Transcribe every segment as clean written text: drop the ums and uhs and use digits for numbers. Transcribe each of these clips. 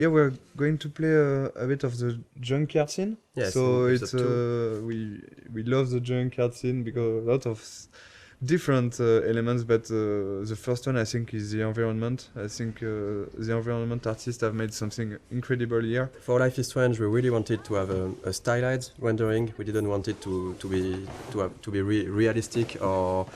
Yeah, we're going to play a bit of the junkyard scene. Yes, so in it's episode we love the junkyard scene because a lot of different elements, but the first one I think is the environment. I think the environment artists have made something incredible here. For Life is Strange, we really wanted to have a stylized rendering. We didn't want it to be realistic, or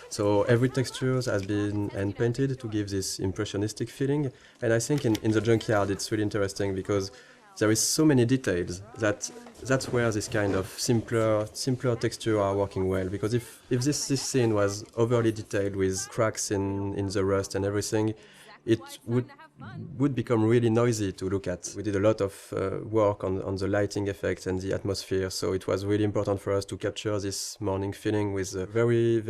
so every texture has been hand painted to give this impressionistic feeling. And I think in the junkyard it's really interesting because there is so many details that's where this kind of simpler texture are working well. Because if this scene was overly detailed with cracks in the rust and everything, it would become really noisy to look at. We did a lot of work on the lighting effects and the atmosphere, so it was really important for us to capture this morning feeling with very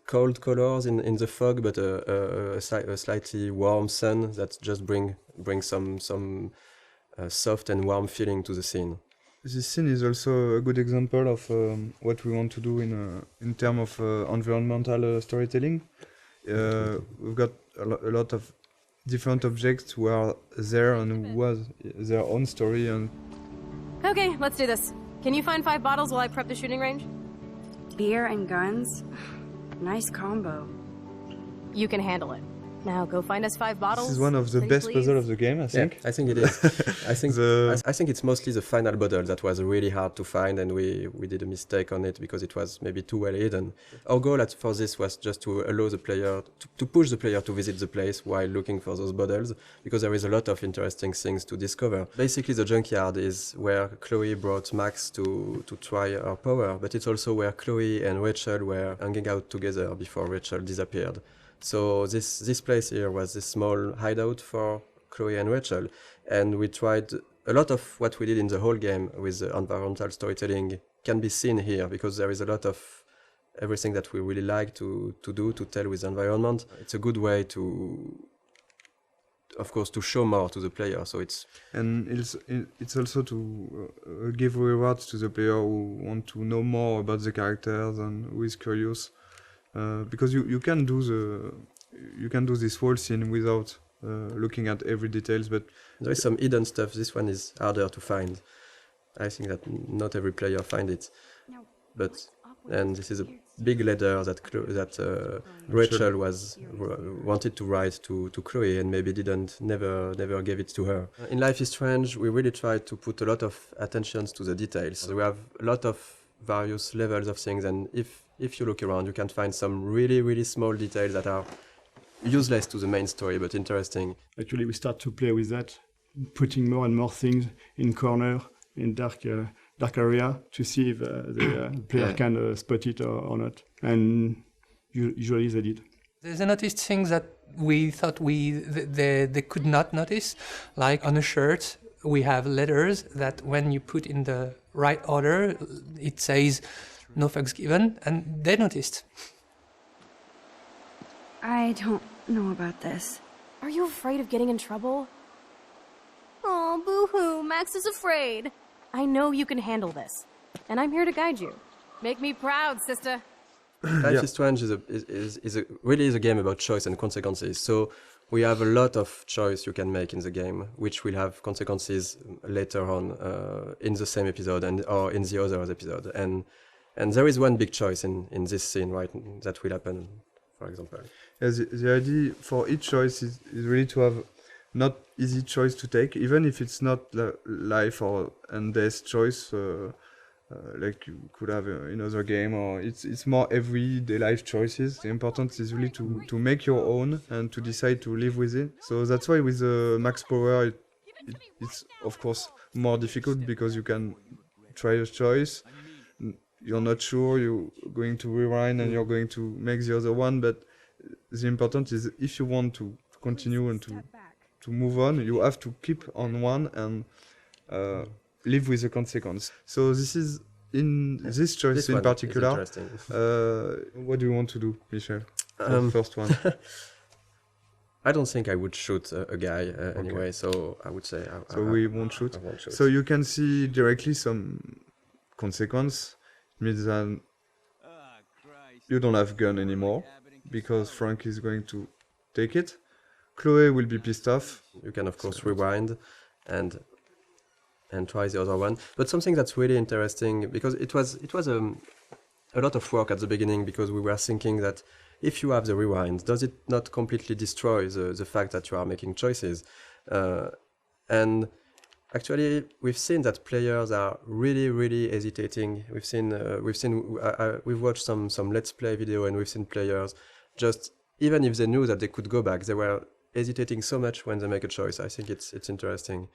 cold colors in the fog, but a slightly warm sun that just bring some soft and warm feeling to the scene. This scene is also a good example of what we want to do in terms of environmental storytelling. We've got a lot of different objects who are there and who has their own story. And Okay, let's do this. Can you find 5 bottles while I prep the shooting range? Beer and guns? Nice combo. You can handle it. Now go find us 5 bottles. This is one of the pretty best please. puzzles of the game, I think. Yeah, I think it is. I think it's mostly the final bottle that was really hard to find, and we did a mistake on it because it was maybe too well hidden. Our goal for this was just to allow the player to push the player to visit the place while looking for those bottles, because there is a lot of interesting things to discover. Basically, the junkyard is where Chloe brought Max to try her power, but it's also where Chloe and Rachel were hanging out together before Rachel disappeared. So this place here was this small hideout for Chloe and Rachel, and we tried a lot of what we did in the whole game with the environmental storytelling can be seen here, because there is a lot of everything that we really like to tell with the environment. It's a good way of course, to show more to the player. So it's also to give rewards to the player who want to know more about the characters and who is curious. Because you can do this whole scene without looking at every details, but there is some hidden stuff. This one is harder to find. I think that not every player find it. And this is a big letter that Rachel wanted to write to Chloe, and maybe never gave it to her. In Life is Strange, we really tried to put a lot of attention to the details. So we have a lot of various levels of things, and if you look around, you can find some really small details that are useless to the main story, but interesting. Actually, we start to play with that, putting more and more things in corner, in dark area, to see if the player can spot it or not. And usually they did. They noticed things that we thought they could not notice, like on a shirt. We have letters that when you put in the right order, it says no fucks given, and they noticed. I don't know about this. Are you afraid of getting in trouble? Oh, boo-hoo, Max is afraid. I know you can handle this, and I'm here to guide you. Make me proud, sister. Life is Strange is a game about choice and consequences. So we have a lot of choice you can make in the game, which will have consequences later on in the same episode or in the other episode. And there is one big choice in this scene, right, that will happen, for example. Yeah, the idea for each choice is really to have not easy choice to take, even if it's not life and death choice, like you could have in other game, or it's more everyday life choices. The important is really to make your own and to decide to live with it. So that's why with the max power, it's of course more difficult, because you can try a choice. You're not sure, you're going to rewind and you're going to make the other one, but the important is if you want to continue and to move on, you have to keep on one and live with the consequence. So this is in this choice in particular. What do you want to do, Michel? The first one. I don't think I would shoot a guy anyway, so I would say... we won't shoot. I won't shoot. So you can see directly some consequence. It means that you don't have gun anymore, because Frank is going to take it. Chloe will be pissed off. You can, of course, rewind. and try the other one. But something that's really interesting, because it was a lot of work at the beginning, because we were thinking that if you have the rewind, does it not completely destroy the fact that you are making choices? And actually, we've seen that players are really hesitating. We've watched some Let's Play video, and we've seen players just, even if they knew that they could go back, they were hesitating so much when they make a choice. I think it's interesting.